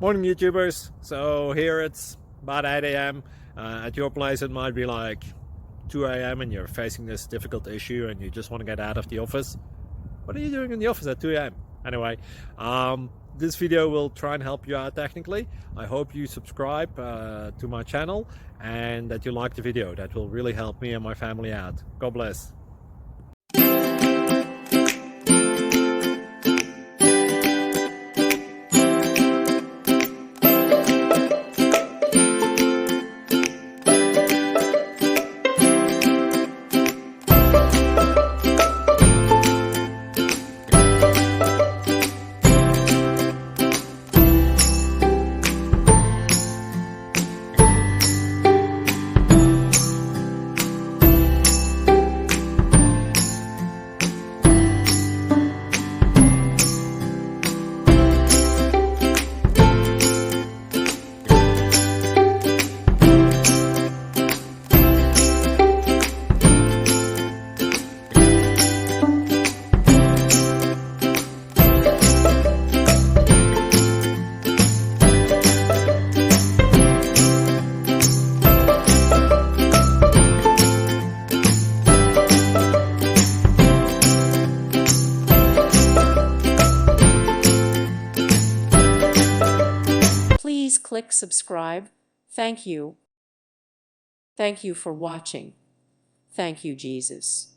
Morning YouTubers. So here it's about 8 a.m. At your place it might be like 2 a.m. and you're facing this difficult issue and you just want to get out of the office. What are you doing in the office at 2 a.m.? Anyway, this video will try and help you out technically. I hope you subscribe to my channel and that you like the video. That will really help me and my family out. God bless. Please click subscribe. Thank you. Thank you for watching. Thank you, Jesus.